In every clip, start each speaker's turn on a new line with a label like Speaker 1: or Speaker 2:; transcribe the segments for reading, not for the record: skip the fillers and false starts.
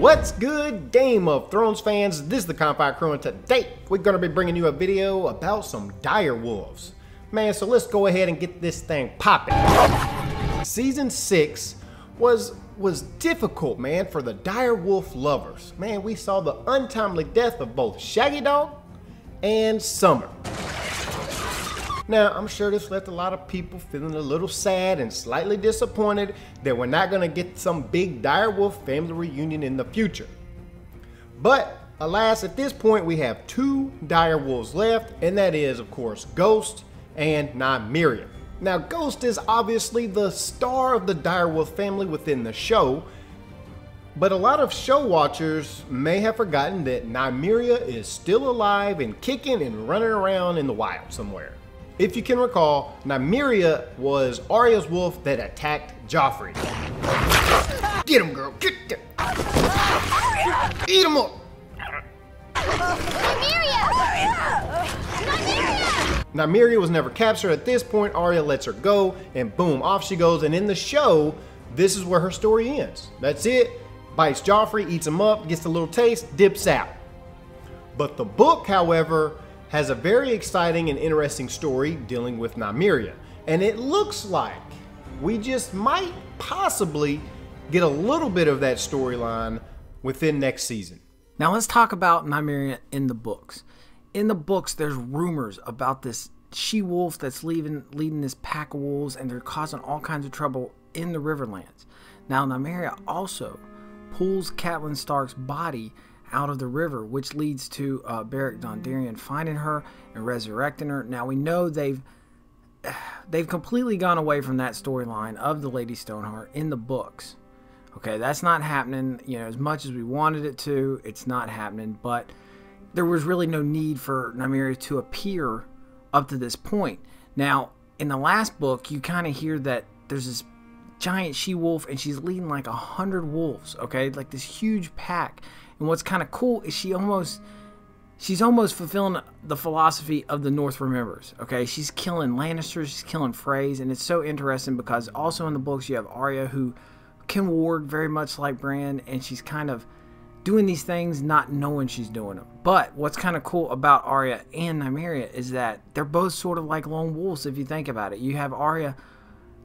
Speaker 1: What's good, Game of Thrones fans? This is the Campfire Crew, and today we're going to be bringing you a video about some direwolves. Man, so let's go ahead and get this thing popping. Season 6 was difficult, man, for the direwolf lovers. Man, we saw the untimely death of both Shaggydog and Summer. Now, I'm sure this left a lot of people feeling a little sad and slightly disappointed that we're not going to get some big direwolf family reunion in the future. But, alas, at this point we have two direwolves left, and that is, of course, Ghost and Nymeria. Now, Ghost is obviously the star of the direwolf family within the show, but a lot of show watchers may have forgotten that Nymeria is still alive and kicking and running around in the wild somewhere. If you can recall, Nymeria was Arya's wolf that attacked Joffery. Get him, girl, get him! Eat him up! Nymeria was never captured. At this point, Arya lets her go, and boom, off she goes. And in the show, this is where her story ends. That's it. Bites Joffrey, eats him up, gets a little taste, dips out. But the book, however, has a very exciting and interesting story dealing with Nymeria. And it looks like we just might possibly get a little bit of that storyline within next season.
Speaker 2: Now let's talk about Nymeria in the books. In the books, there's rumors about this she-wolf that's leading this pack of wolves, and they're causing all kinds of trouble in the Riverlands. Now Nymeria also pulls Catelyn Stark's body out of the river, which leads to Beric Dondarrion finding her and resurrecting her. Now we know they've completely gone away from that storyline of the Lady Stoneheart in the books. Okay, that's not happening. You know, as much as we wanted it to, it's not happening. But there was really no need for Nymeria to appear up to this point. Now, in the last book, you kind of hear that there's this giant she-wolf, and she's leading like 100 wolves. Okay, like this huge pack. And what's kind of cool is she's almost fulfilling the philosophy of the North Remembers. Okay, she's killing Lannisters, she's killing Freys, and it's so interesting because also in the books you have Arya, who can ward very much like Bran, and she's kind of doing these things not knowing she's doing them. But what's kind of cool about Arya and Nymeria is that they're both sort of like lone wolves if you think about it. You have Arya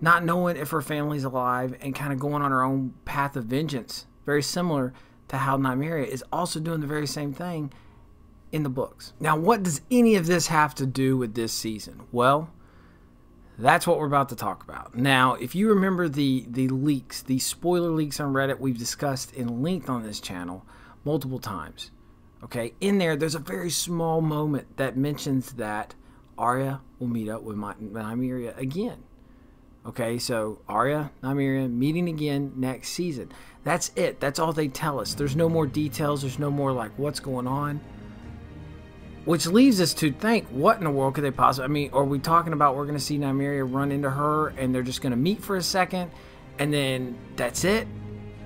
Speaker 2: not knowing if her family's alive and kind of going on her own path of vengeance, very similar to how Nymeria is also doing the very same thing in the books. Now, what does any of this have to do with this season? Well, that's what we're about to talk about. Now, if you remember the leaks, the spoiler leaks on Reddit we've discussed in length on this channel multiple times. Okay, in there, there's a very small moment that mentions that Arya will meet up with Nymeria again. Okay, so Arya, Nymeria meeting again next season. That's it. That's all they tell us. There's no more details. There's no more like what's going on. Which leaves us to think, what in the world could they possibly... I mean, are we talking about we're going to see Nymeria run into her and they're just going to meet for a second and then that's it?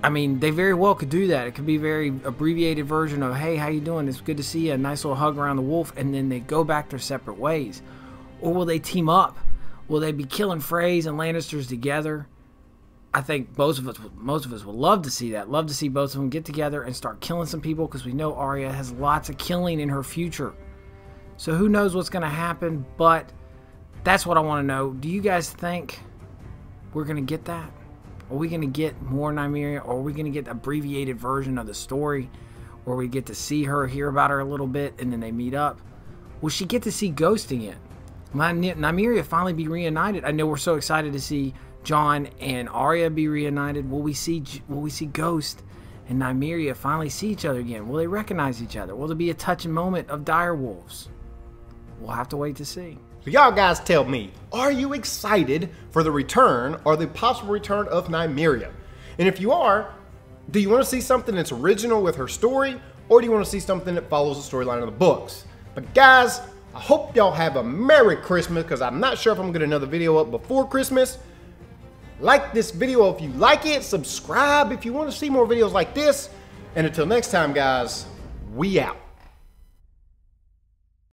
Speaker 2: I mean, they very well could do that. It could be a very abbreviated version of, hey, how you doing? It's good to see you. A nice little hug around the wolf, and then they go back their separate ways. Or will they team up? Will they be killing Freys and Lannisters together? I think most of us would love to see that. Love to see both of them get together and start killing some people, because we know Arya has lots of killing in her future. So who knows what's going to happen, but that's what I want to know. Do you guys think we're going to get that? Are we going to get more Nymeria, or are we going to get an abbreviated version of the story where we get to see her, hear about her a little bit, and then they meet up? Will she get to see Ghost again? Nymeria finally be reunited? I know we're so excited to see Jon and Arya be reunited. Will we see Ghost and Nymeria finally see each other again? Will they recognize each other? Will there be a touching moment of direwolves? We'll have to wait to see.
Speaker 1: So y'all guys tell me, are you excited for the return or the possible return of Nymeria? And if you are, do you want to see something that's original with her story, or do you want to see something that follows the storyline of the books? But guys, I hope y'all have a Merry Christmas, because I'm not sure if I'm going to get another video up before Christmas. Like this video if you like it, subscribe if you want to see more videos like this, and until next time guys, we out.